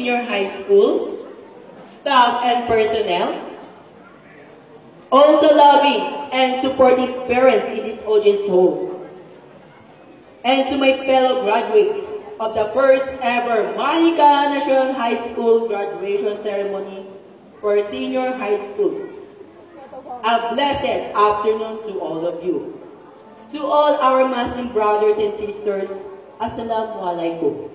Senior High School, staff and personnel, all the loving and supportive parents in this audience hall, and to my fellow graduates of the first ever Monica National High School graduation ceremony for Senior High School. A blessed afternoon to all of you. To all our Muslim brothers and sisters, Assalamu alaikum.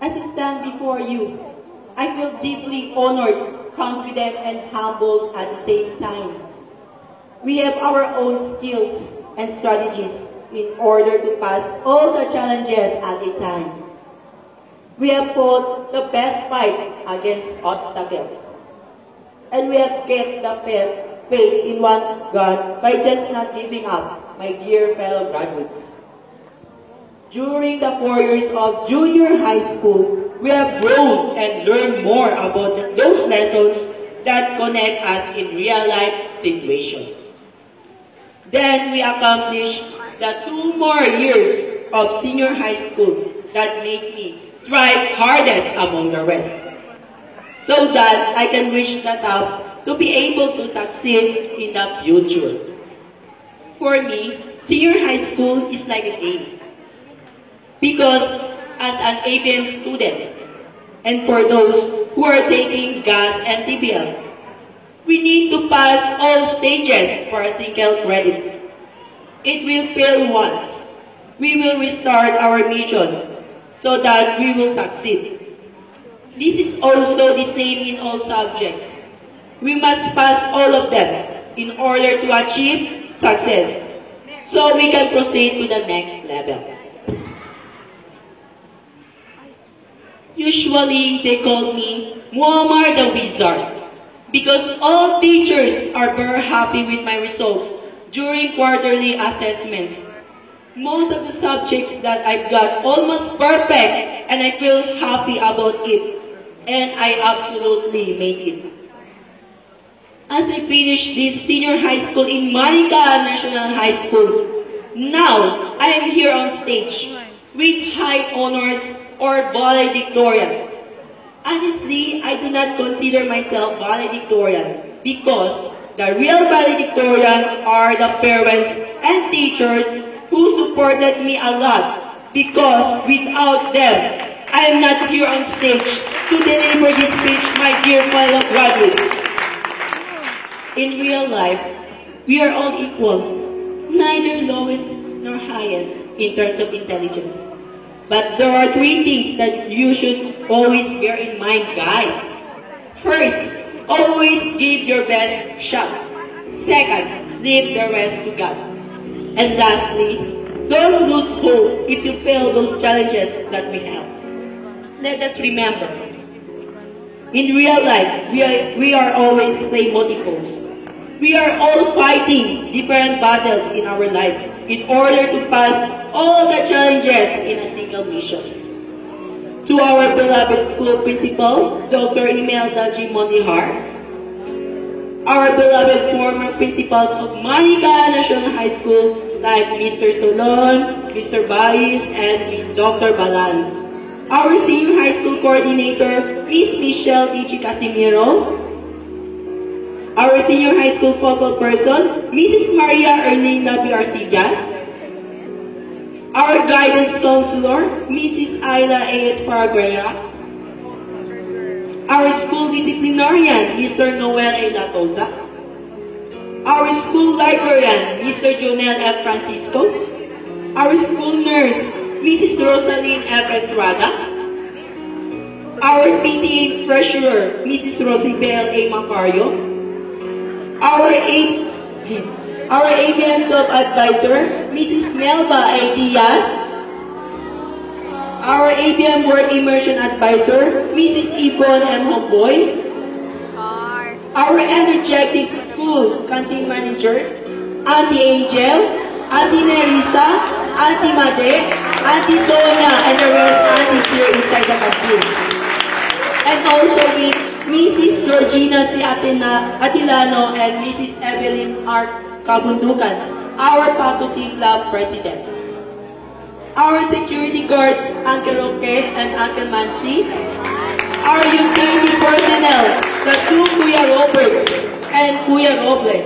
As I stand before you, I feel deeply honored, confident, and humbled at the same time. We have our own skills and strategies in order to pass all the challenges at a time. We have fought the best fight against obstacles. And we have kept the faith in one God by just not giving up, my dear fellow graduates. During the 4 years of junior high school, we have grown and learned more about those lessons that connect us in real-life situations. Then we accomplished the 2 more years of senior high school that made me strive hardest among the rest, so that I can reach the top to be able to succeed in the future. For me, senior high school is like an aim. Because as an ABM student, and for those who are taking GAS and TBL, we need to pass all stages for a single credit. It will fail once. We will restart our mission so that we will succeed. This is also the same in all subjects. We must pass all of them in order to achieve success, so we can proceed to the next level. Usually, they call me MOAMAR the Wizard, because all teachers are very happy with my results during quarterly assessments. Most of the subjects that I've got almost perfect, and I feel happy about it. And I absolutely made it. As I finish this senior high school in Monica National High School, now I am here on stage with high honors or valedictorian. Honestly, I do not consider myself valedictorian because the real valedictorian are the parents and teachers who supported me a lot, because without them, I am not here on stage to deliver this speech, my dear fellow graduates. In real life, we are all equal, neither lowest nor highest in terms of intelligence. But there are 3 things that you should always bear in mind, guys. First, always give your best shot. Second, leave the rest to God. And lastly, don't lose hope if you fail those challenges that we have. Let us remember, in real life, we are always playing multiples. We are all fighting different battles in our life in order to pass all the challenges in a single mission. To our beloved school principal, Dr. Imelda G. Mondihar, our beloved former principals of Monica National High School like Mr. Solon, Mr. Bayes, and Dr. Balan. Our senior high school coordinator, Miss Michelle Ichi Casimiro. Our senior high school focal person, Mrs. Maria Erlinda B. Arcillas. Our guidance counselor, Mrs. Ayla A.S. Paraguera. Our school disciplinarian, Mr. Noel A. Latosa. Our school librarian, Mr. Jonel F. Francisco. Our school nurse, Mrs. Rosaline F. Estrada. Our PTA treasurer, Mrs. Rosibel A. Macario. Our ABM Club advisor, Mrs. Melba A. Diaz. Our ABM Work Immersion advisor, Mrs. Yvonne M. Homboy. Our energetic school canteen managers, Auntie Angel, Auntie Nerissa, Auntie Made, Auntie Sonia, and the rest aunties here inside the canteen. And also with Mrs. Georgina C. Atilano and Mrs. Evelyn R. Kabundukan, our faculty club president. our security guards, Uncle Roque and Uncle Mansi, our utility personnel, the two Kuya Roberts and Kuya Roble,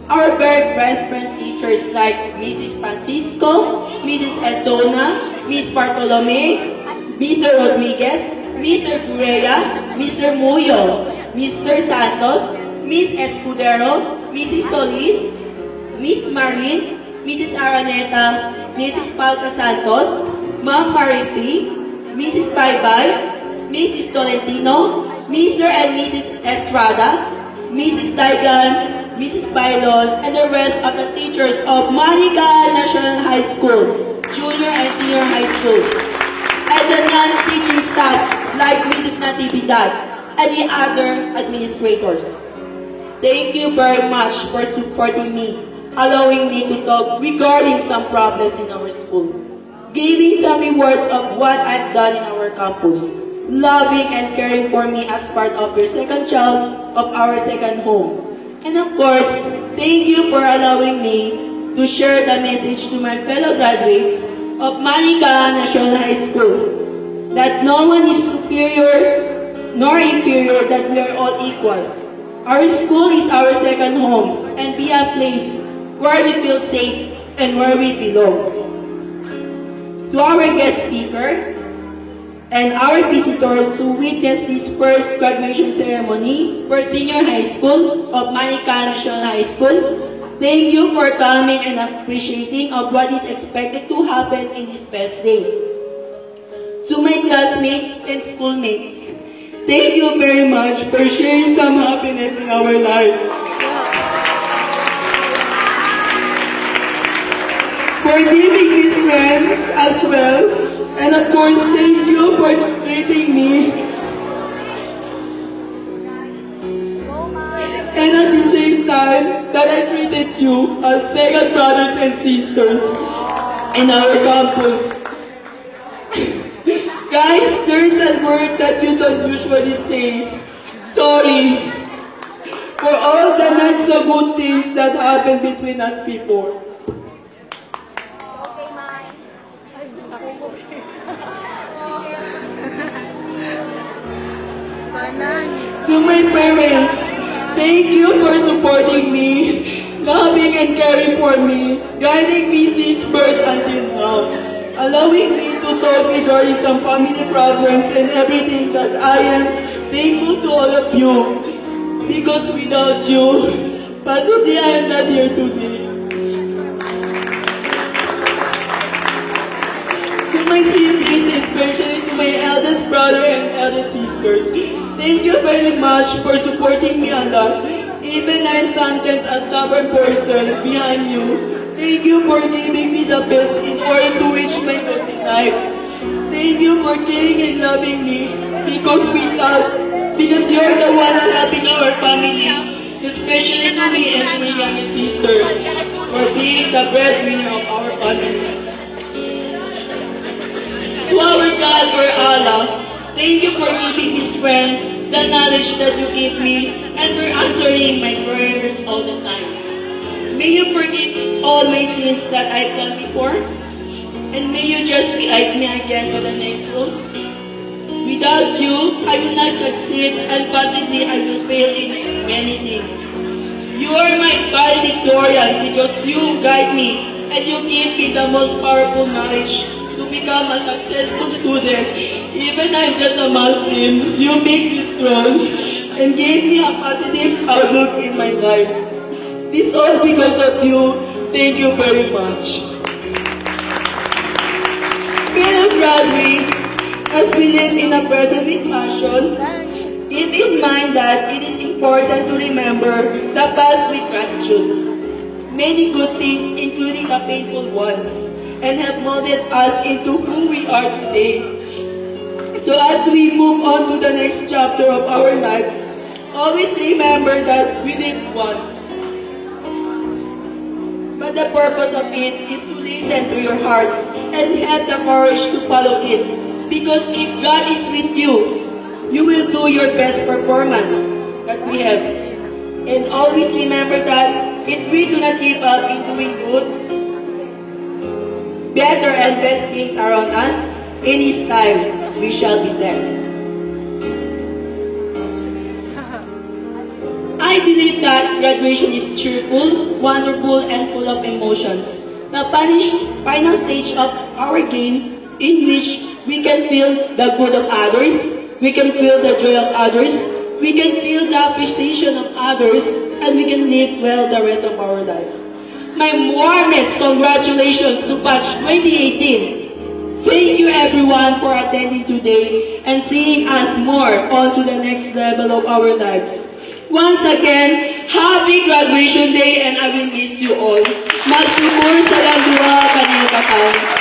our very best friend teachers like Mrs. Francisco, Mrs. Esona, Miss Bartolome, Mr. Rodriguez, Mr. Correa, Mr. Muyo, Mr. Santos, Miss Escudero, Mrs. Solis, Miss Marin, Mrs. Araneta, Mrs. Palca Santos, Ma'am Maripi, Mrs. Baybay, Mrs. Tolentino, Mr. and Mrs. Estrada, Mrs. Daigan, Mrs. Bailon, and the rest of the teachers of Manica National High School, Junior and Senior High School, and the non-teaching staff like Mrs. Natividad and the other administrators. Thank you very much for supporting me, allowing me to talk regarding some problems in our school, giving some rewards of what I've done in our campus, loving and caring for me as part of your second child of our second home. And of course, thank you for allowing me to share the message to my fellow graduates of Manica National High School, that no one is superior nor inferior, that we are all equal. Our school is our second home and be a place where we feel safe and where we belong. To our guest speaker and our visitors who witnessed this first graduation ceremony for senior high school of Manica National High School, thank you for coming and appreciating of what is expected to happen in this best day. To my classmates and schoolmates, thank you very much for sharing some happiness in our lives. For giving me strength as well, and of course, thank you for treating me. And at the same time, that I treated you as second brothers and sisters in our campus. Guys, there's a word that you don't usually say. Sorry for all the not so good things that happened between us before. To my parents, thank you for supporting me, loving and caring for me, guiding me since birth until now, allowing me to talk regarding some family problems and everything. That I am thankful to all of you, because without you, possibly I am not here today. To my siblings, especially to my eldest brother and eldest sisters, thank you very much for supporting me a lot. Even I'm sometimes a stubborn person behind you. Thank you for giving me the best in order to reach my goals in life. Thank you for caring and loving me, because you're the one helping our family, especially to me and my youngest sister, for being the breadwinner of our family. To our God or Allah, thank you for giving me strength, the knowledge that you give me, and for answering my prayers all the time. May you forgive all my sins that I've done before, and may you just guide me again to the next road. Without you, I will not succeed, and possibly I will fail in many things. You are my valedictorian because you guide me, and you give me the most powerful knowledge to become a successful student. Even I'm just a Muslim, you make me strong and gave me a positive outlook in my life. This all because of you. Thank you very much. Fellow graduates, as we live in a present with passion, keep in mind that it is important to remember the past with gratitude. Many good things, including the painful ones, and have molded us into who we are today. So as we move on to the next chapter of our lives, always remember that we live once. But the purpose of it is to listen to your heart and have the courage to follow it. Because if God is with you, you will do your best performance that we have. And always remember that if we do not give up in doing good, better and best things around us. In His time, we shall be blessed. I believe that graduation is cheerful, wonderful, and full of emotions. The final stage of our game in which we can feel the good of others, we can feel the joy of others, we can feel the appreciation of others, and we can live well the rest of our lives. My warmest congratulations to Batch 2018. Thank you everyone for attending today and seeing us more on to the next level of our lives. Once again, happy graduation day and I will miss you all. Magsumur sa landua kanil kapal.